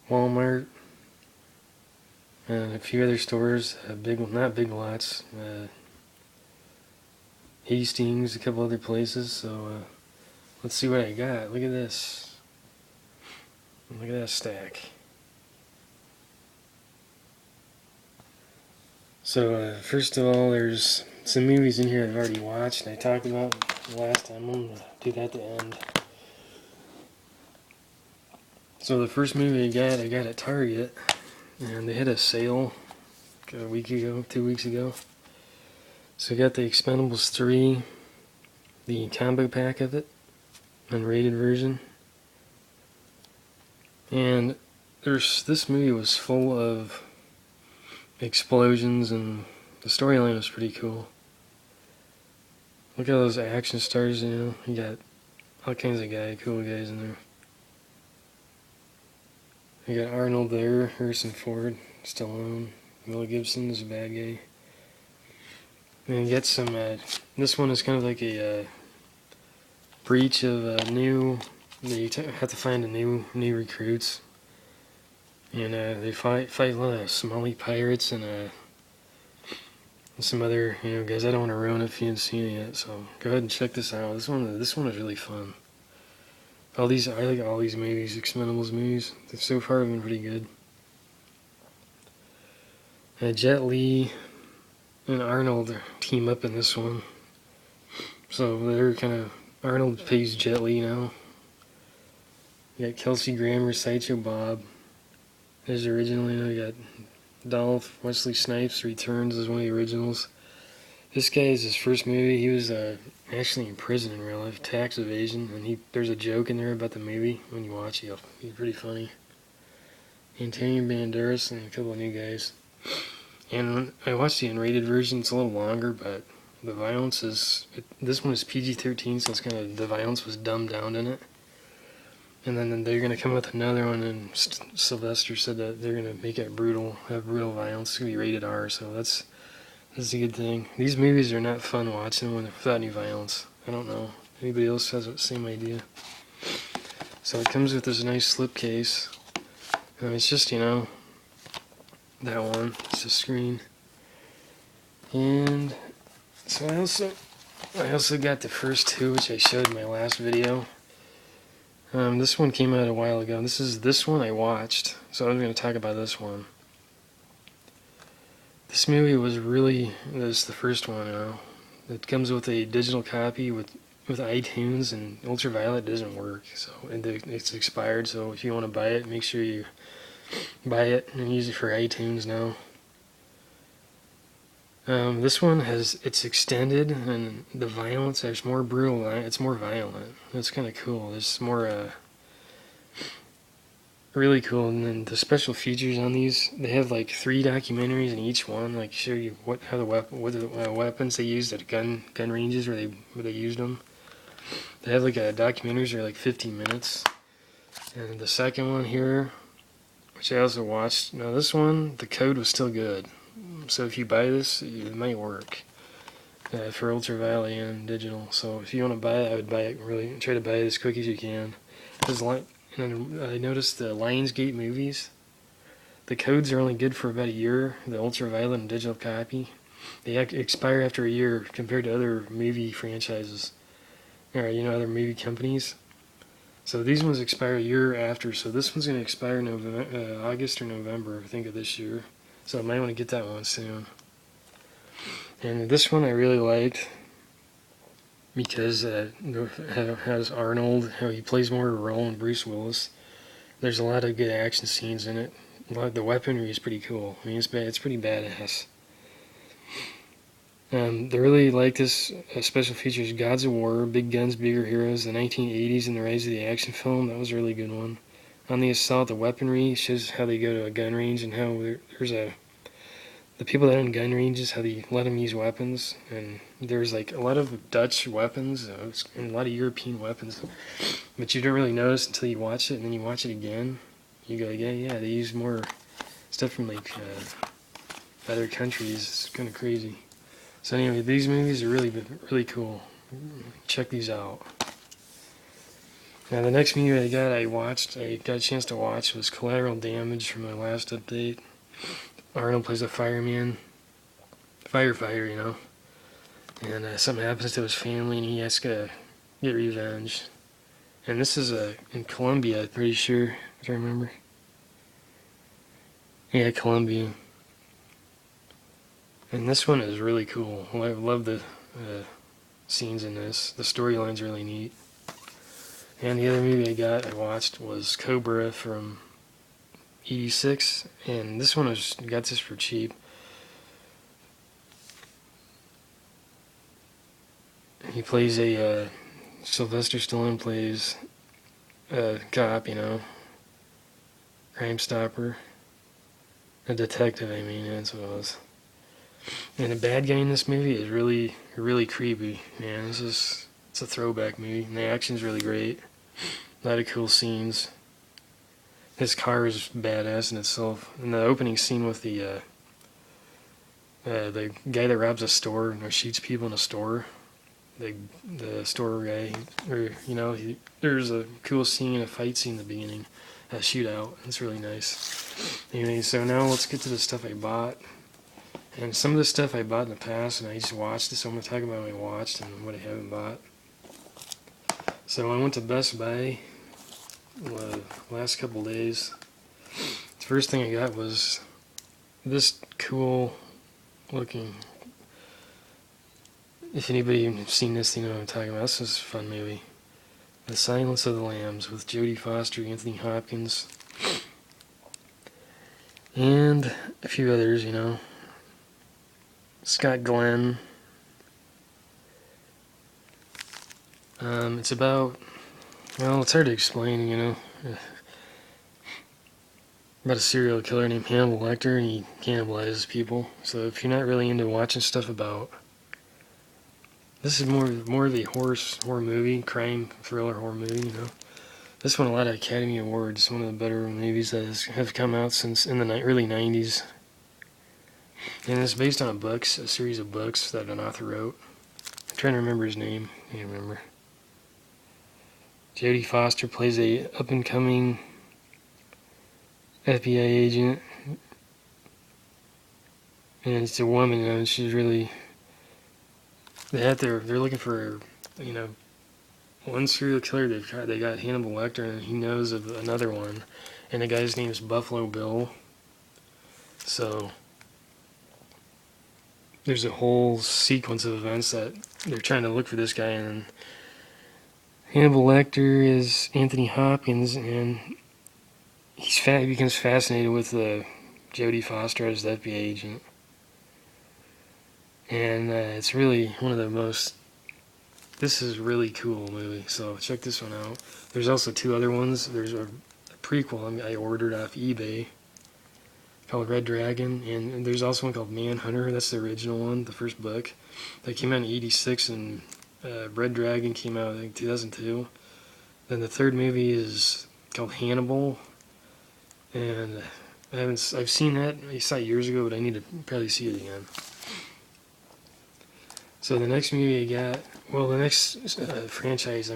Walmart, and a few other stores, not Big Lots, Hastings, a couple other places. So let's see what I got. Look at this. Look at that stack. So first of all, there's some movies in here I've already watched and I talked about last time. I'm going to do that at the end. So the first movie I got at Target, and they had a sale a week ago, 2 weeks ago. So I got the Expendables 3, the combo pack of it, unrated version. And this movie was full of explosions, and the storyline was pretty cool. Look at those action stars, you know. You got all kinds of cool guys in there. You got Arnold there, Harrison Ford, Stallone, Mel Gibson is a bad guy. And you get some, this one is kind of like a breach of you have to find new recruits. And they fight a lot of Somali pirates and some other guys. I don't want to ruin it if you haven't seen it yet, so go ahead and check this out. This one is really fun. I like all these movies, Expendables movies. They've so far been pretty good. Jet Li and Arnold team up in this one, so they're Arnold plays Jet Li now. You got Kelsey Grammer, Sideshow Bob. There's the original. You got Dolph Wesley Snipes returns as one of the originals. This guy is his first movie. He was actually in prison in real life, tax evasion, and there's a joke in there about the movie. When you watch it, he's pretty funny. Antonio Banderas and a couple of new guys. And when I watched the unrated version, it's a little longer, but the violence this one is PG-13, so it's the violence was dumbed down in it. And then they're going to come with another one, and Sylvester said that they're going to make it have brutal violence. It's going to be rated R, so that's a good thing. These movies are not fun watching without any violence. I don't know. Anybody else has the same idea? So it comes with this nice slipcase. It's just, that one. It's a screen. And so I also got the first two, which I showed in my last video. This one came out a while ago. This one I watched, so I'm going to talk about this one. This movie was the first one, It comes with a digital copy with iTunes, and Ultraviolet doesn't work, so it's expired. So if you want to buy it, make sure you buy it and use it for iTunes now. This one it's extended, and the violence is more brutal. It's more violent. It's kind of cool. There's more really cool. And then the special features on these, they have like 3 documentaries in each one, like show you what the weapons they used at gun ranges where they used them. They have like documentaries that are like 15 minutes. And the second one here, which I also watched. Now this one, the code was still good. So if you buy this, it might work for Ultraviolet and digital. So if you want to buy it, I would buy it. Really try to buy it as quick as you can. And I noticed the Lionsgate movies, the codes are only good for about a year. The Ultraviolet and digital copy, they expire after a year compared to other movie franchises, or other movie companies. So these ones expire a year after. So this one's going to expire in August or November, I think, of this year. So I might want to get that one soon. And this one I really liked because it has Arnold, how he plays more of a role in Bruce Willis. There's a lot of good action scenes in it. The weaponry is pretty cool. I mean, it's pretty badass. They really like this special features: Gods of War, Big Guns, Bigger Heroes, the 1980s, and the Rise of the Action Film. That was a really good one. On the Assault, the weaponry shows how they go to a gun range and how the people that own gun ranges, how they let them use weapons. And there's like a lot of Dutch weapons and a lot of European weapons, but you don't really notice until you watch it, and then you watch it again. You go, yeah, they use more stuff from like other countries. It's kind of crazy. So anyway, these movies are really cool. Check these out. Now the next movie I got a chance to watch was Collateral Damage from my last update. Arnold plays a firefighter, you know, and something happens to his family and he has to get revenge. And this is in Colombia, I'm pretty sure, if I remember. Yeah, Colombia. And this one is really cool. I love the scenes in this. The storyline's really neat. And the other movie I watched was Cobra from '86, and this one got this for cheap. He plays Sylvester Stallone plays a cop, you know, Crime Stopper, a detective. I mean, that's what it was. And the bad guy in this movie is really, really creepy. Man, it's a throwback movie, and the action's really great. A lot of cool scenes. His car is badass in itself. And the opening scene with the guy that robs a store or shoots people in a store, the store guy, or you know, there's a cool scene, a fight scene in the beginning, a shootout. It's really nice. Anyway, so now let's get to the stuff I bought. And some of the stuff I bought in the past, and I just watched it, so I'm going to talk about what I watched and what I haven't bought. So I went to Best Buy last couple days. The first thing I got was this cool looking, if anybody has seen this, you know what I'm talking about. This is a fun movie. The Silence of the Lambs with Jodie Foster, Anthony Hopkins, and a few others, you know. Scott Glenn. It's about, well, it's hard to explain, you know. About a serial killer named Hannibal Lecter, and he cannibalizes people. So if you're not really into watching stuff about, this is more of a horror movie, crime thriller horror movie, you know. This won a lot of Academy Awards. One of the better movies that have come out since in the early '90s. And it's based on a series of books that an author wrote. I'm trying to remember his name. I can't remember. Jodie Foster plays a up-and-coming FBI agent, and it's a woman, you know, and she's really, they're looking for, you know, one serial killer they got Hannibal Lecter, and he knows of another one, and the guy's name is Buffalo Bill. So there's a whole sequence of events that they're trying to look for this guy, and Hannibal Lecter is Anthony Hopkins, and he becomes fascinated with Jodie Foster as the FBI agent. And it's really one of the most, this is a really cool movie, so check this one out. There's also two other ones. There's a prequel I ordered off eBay called Red Dragon, and there's also one called Manhunter. That's the original one, the first book. That came out in '86, and Red Dragon came out in 2002. Then the third movie is called Hannibal, and I've seen that. I saw it years ago, but I need to probably see it again. So the next movie I got, well, the next franchise I'm